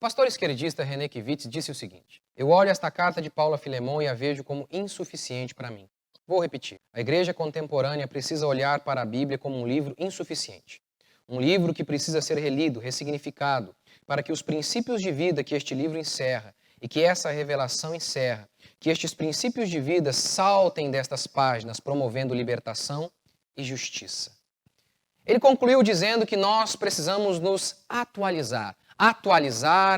pastor esquerdista René Kivitz disse o seguinte: eu olho esta carta de Paulo a Filemão e a vejo como insuficiente para mim. Vou repetir. A igreja contemporânea precisa olhar para a Bíblia como um livro insuficiente. Um livro que precisa ser relido, ressignificado, para que os princípios de vida que este livro encerra e que essa revelação encerra, que estes princípios de vida saltem destas páginas, promovendo libertação e justiça. Ele concluiu dizendo que nós precisamos nos atualizar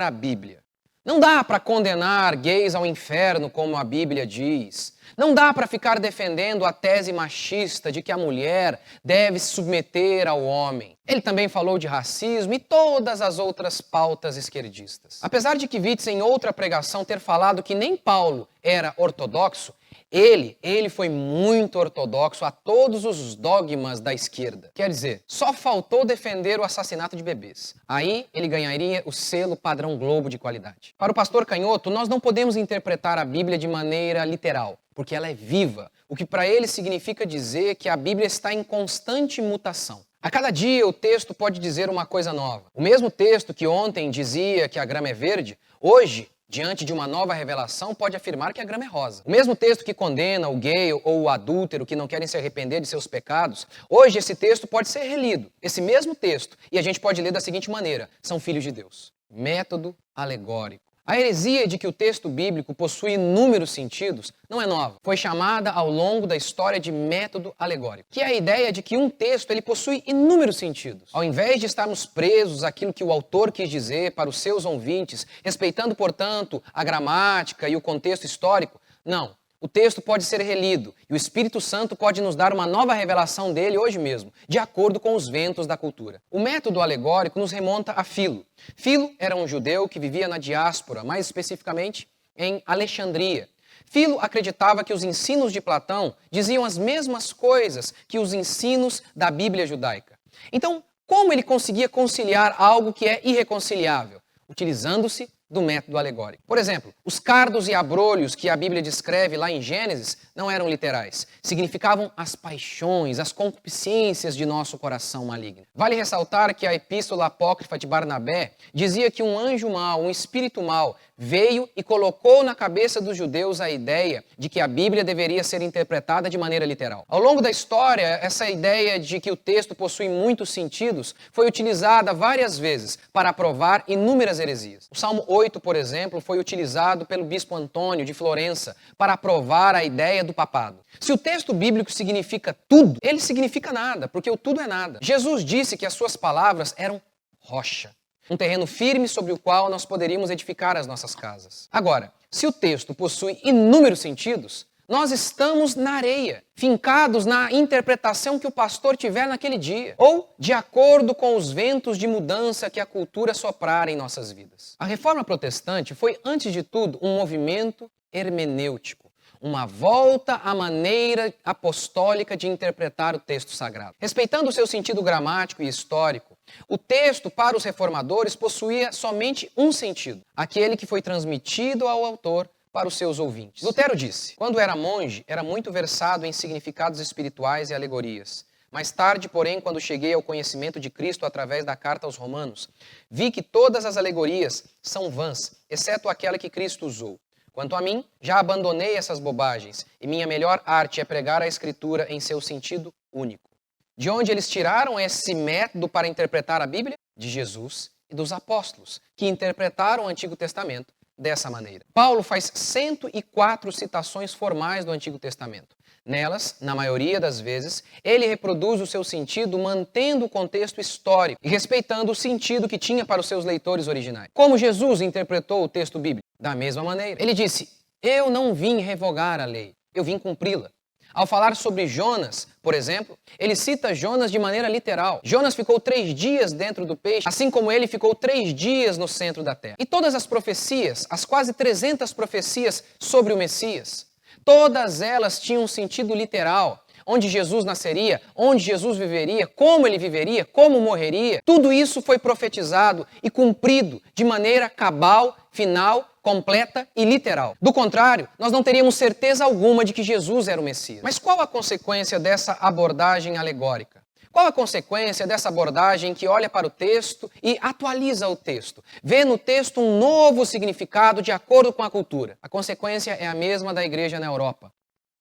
a Bíblia. Não dá para condenar gays ao inferno, como a Bíblia diz. Não dá para ficar defendendo a tese machista de que a mulher deve se submeter ao homem. Ele também falou de racismo e todas as outras pautas esquerdistas. Apesar de Kivitz, em outra pregação, ter falado que nem Paulo era ortodoxo, ele foi muito ortodoxo a todos os dogmas da esquerda. Quer dizer, só faltou defender o assassinato de bebês. Aí ele ganharia o selo padrão Globo de qualidade. Para o pastor Canhoto, nós não podemos interpretar a Bíblia de maneira literal, porque ela é viva, o que para ele significa dizer que a Bíblia está em constante mutação. A cada dia o texto pode dizer uma coisa nova. O mesmo texto que ontem dizia que a grama é verde, hoje, diante de uma nova revelação, pode afirmar que a grama é rosa. O mesmo texto que condena o gay ou o adúltero que não querem se arrepender de seus pecados, hoje esse texto pode ser relido, esse mesmo texto, e a gente pode ler da seguinte maneira: são filhos de Deus. Método alegórico. A heresia de que o texto bíblico possui inúmeros sentidos não é nova. Foi chamada ao longo da história de método alegórico, que é a ideia de que um texto ele possui inúmeros sentidos. Ao invés de estarmos presos àquilo que o autor quis dizer para os seus ouvintes, respeitando, portanto, a gramática e o contexto histórico, não. O texto pode ser relido e o Espírito Santo pode nos dar uma nova revelação dele hoje mesmo, de acordo com os ventos da cultura. O método alegórico nos remonta a Filo. Filo era um judeu que vivia na diáspora, mais especificamente em Alexandria. Filo acreditava que os ensinos de Platão diziam as mesmas coisas que os ensinos da Bíblia judaica. Então, como ele conseguia conciliar algo que é irreconciliável? Utilizando-se do método alegórico. Por exemplo, os cardos e abrolhos que a Bíblia descreve lá em Gênesis não eram literais. Significavam as paixões, as concupiscências de nosso coração maligno. Vale ressaltar que a epístola apócrifa de Barnabé dizia que um anjo mau, um espírito mau, veio e colocou na cabeça dos judeus a ideia de que a Bíblia deveria ser interpretada de maneira literal. Ao longo da história, essa ideia de que o texto possui muitos sentidos foi utilizada várias vezes para provar inúmeras heresias. O Salmo 8, por exemplo, foi utilizado pelo bispo Antônio de Florença para provar a ideia do papado. Se o texto bíblico significa tudo, ele significa nada, porque o tudo é nada. Jesus disse que as suas palavras eram rocha, um terreno firme sobre o qual nós poderíamos edificar as nossas casas. Agora, se o texto possui inúmeros sentidos, nós estamos na areia, fincados na interpretação que o pastor tiver naquele dia, ou de acordo com os ventos de mudança que a cultura soprar em nossas vidas. A Reforma Protestante foi, antes de tudo, um movimento hermenêutico, uma volta à maneira apostólica de interpretar o texto sagrado. Respeitando o seu sentido gramático e histórico, o texto, para os reformadores, possuía somente um sentido, aquele que foi transmitido ao autor para os seus ouvintes. Lutero disse: quando era monge, era muito versado em significados espirituais e alegorias. Mais tarde, porém, quando cheguei ao conhecimento de Cristo através da carta aos Romanos, vi que todas as alegorias são vãs, exceto aquela que Cristo usou. Quanto a mim, já abandonei essas bobagens, e minha melhor arte é pregar a Escritura em seu sentido único. De onde eles tiraram esse método para interpretar a Bíblia? De Jesus e dos apóstolos, que interpretaram o Antigo Testamento dessa maneira. Paulo faz 104 citações formais do Antigo Testamento. Nelas, na maioria das vezes, ele reproduz o seu sentido mantendo o contexto histórico e respeitando o sentido que tinha para os seus leitores originais. Como Jesus interpretou o texto bíblico? Da mesma maneira. Ele disse: eu não vim revogar a lei, eu vim cumpri-la. Ao falar sobre Jonas, por exemplo, ele cita Jonas de maneira literal. Jonas ficou 3 dias dentro do peixe, assim como ele ficou 3 dias no centro da terra. E todas as profecias, as quase 300 profecias sobre o Messias, todas elas tinham um sentido literal. Onde Jesus nasceria, onde Jesus viveria, como morreria. Tudo isso foi profetizado e cumprido de maneira cabal, final, completa e literal. Do contrário, nós não teríamos certeza alguma de que Jesus era o Messias. Mas qual a consequência dessa abordagem alegórica? Qual a consequência dessa abordagem que olha para o texto e atualiza o texto? Vê no texto um novo significado de acordo com a cultura. A consequência é a mesma da igreja na Europa.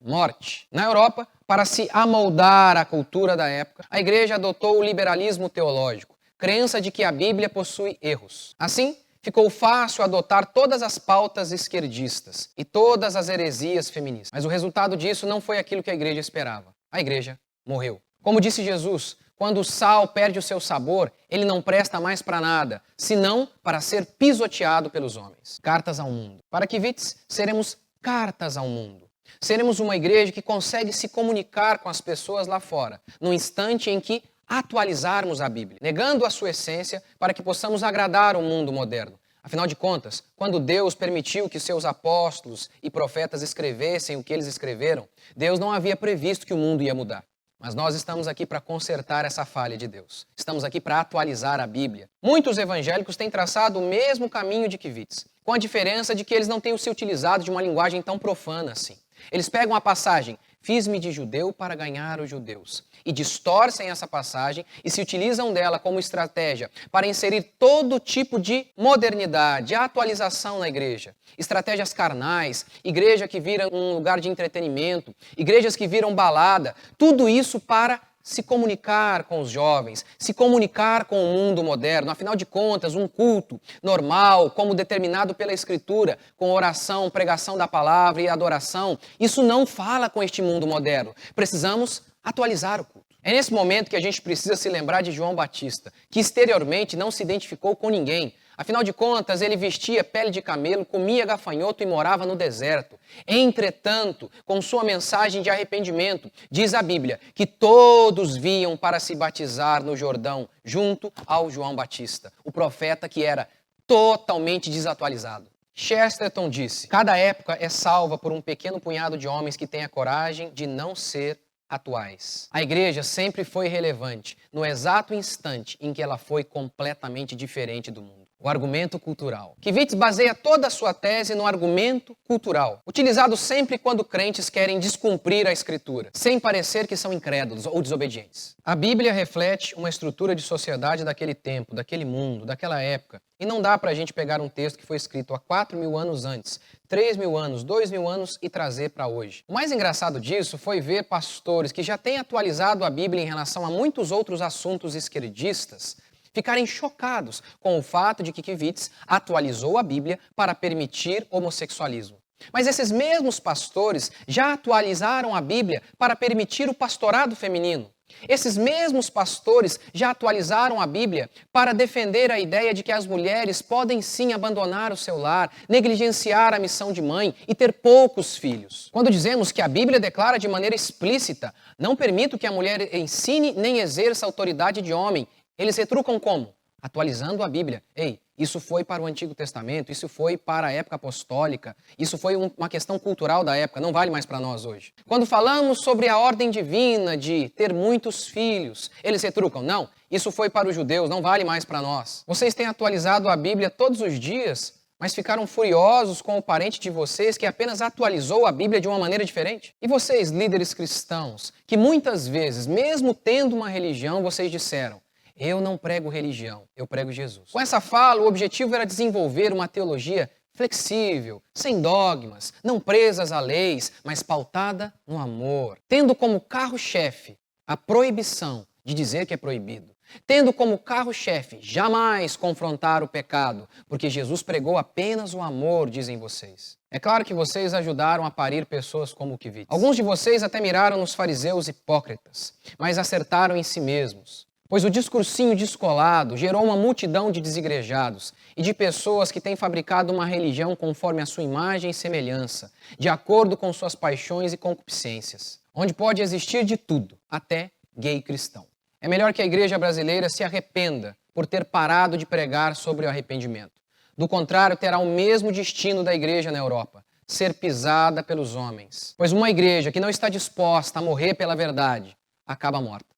Morte. Na Europa, para se amoldar à cultura da época, a igreja adotou o liberalismo teológico, crença de que a Bíblia possui erros. Assim, ficou fácil adotar todas as pautas esquerdistas e todas as heresias feministas. Mas o resultado disso não foi aquilo que a igreja esperava. A igreja morreu. Como disse Jesus, quando o sal perde o seu sabor, ele não presta mais para nada, senão para ser pisoteado pelos homens. Cartas ao mundo. Para Kivitz, seremos cartas ao mundo. Seremos uma igreja que consegue se comunicar com as pessoas lá fora, no instante em que atualizarmos a Bíblia, negando a sua essência para que possamos agradar o mundo moderno. Afinal de contas, quando Deus permitiu que seus apóstolos e profetas escrevessem o que eles escreveram, Deus não havia previsto que o mundo ia mudar. Mas nós estamos aqui para consertar essa falha de Deus. Estamos aqui para atualizar a Bíblia. Muitos evangélicos têm traçado o mesmo caminho de Kivitz, com a diferença de que eles não têm se utilizado de uma linguagem tão profana assim. Eles pegam a passagem, fiz-me de judeu para ganhar os judeus, e distorcem essa passagem e se utilizam dela como estratégia para inserir todo tipo de modernidade, atualização na igreja. Estratégias carnais, igreja que vira um lugar de entretenimento, igrejas que viram balada, tudo isso para se comunicar com os jovens, se comunicar com o mundo moderno. Afinal de contas, um culto normal, como determinado pela Escritura, com oração, pregação da palavra e adoração, isso não fala com este mundo moderno. Precisamos atualizar o culto. É nesse momento que a gente precisa se lembrar de João Batista, que exteriormente não se identificou com ninguém. Afinal de contas, ele vestia pele de camelo, comia gafanhoto e morava no deserto. Entretanto, com sua mensagem de arrependimento, diz a Bíblia que todos vinham para se batizar no Jordão, junto ao João Batista, o profeta que era totalmente desatualizado. Chesterton disse: cada época é salva por um pequeno punhado de homens que têm a coragem de não ser atuais. A igreja sempre foi relevante no exato instante em que ela foi completamente diferente do mundo. O argumento cultural. Kivitz baseia toda a sua tese no argumento cultural, utilizado sempre quando crentes querem descumprir a Escritura, sem parecer que são incrédulos ou desobedientes. A Bíblia reflete uma estrutura de sociedade daquele tempo, daquele mundo, daquela época, e não dá para a gente pegar um texto que foi escrito há 4.000 anos antes, 3.000 anos, 2.000 anos e trazer para hoje. O mais engraçado disso foi ver pastores que já têm atualizado a Bíblia em relação a muitos outros assuntos esquerdistas ficarem chocados com o fato de que Kivitz atualizou a Bíblia para permitir homossexualismo. Mas esses mesmos pastores já atualizaram a Bíblia para permitir o pastorado feminino. Esses mesmos pastores já atualizaram a Bíblia para defender a ideia de que as mulheres podem sim abandonar o seu lar, negligenciar a missão de mãe e ter poucos filhos. Quando dizemos que a Bíblia declara de maneira explícita: não permito que a mulher ensine nem exerça autoridade de homem, eles retrucam como? Atualizando a Bíblia. Ei, isso foi para o Antigo Testamento, isso foi para a época apostólica, isso foi uma questão cultural da época, não vale mais para nós hoje. Quando falamos sobre a ordem divina de ter muitos filhos, eles retrucam, não, isso foi para os judeus, não vale mais para nós. Vocês têm atualizado a Bíblia todos os dias, mas ficaram furiosos com o parente de vocês que apenas atualizou a Bíblia de uma maneira diferente? E vocês, líderes cristãos, que muitas vezes, mesmo tendo uma religião, vocês disseram: eu não prego religião, eu prego Jesus. Com essa fala, o objetivo era desenvolver uma teologia flexível, sem dogmas, não presas a leis, mas pautada no amor. Tendo como carro-chefe a proibição de dizer que é proibido. Tendo como carro-chefe jamais confrontar o pecado, porque Jesus pregou apenas o amor, dizem vocês. É claro que vocês ajudaram a parir pessoas como Kivitz. Alguns de vocês até miraram nos fariseus hipócritas, mas acertaram em si mesmos. Pois o discursinho descolado gerou uma multidão de desigrejados e de pessoas que têm fabricado uma religião conforme a sua imagem e semelhança, de acordo com suas paixões e concupiscências, onde pode existir de tudo, até gay cristão. É melhor que a igreja brasileira se arrependa por ter parado de pregar sobre o arrependimento. Do contrário, terá o mesmo destino da igreja na Europa, ser pisada pelos homens. Pois uma igreja que não está disposta a morrer pela verdade, acaba morta.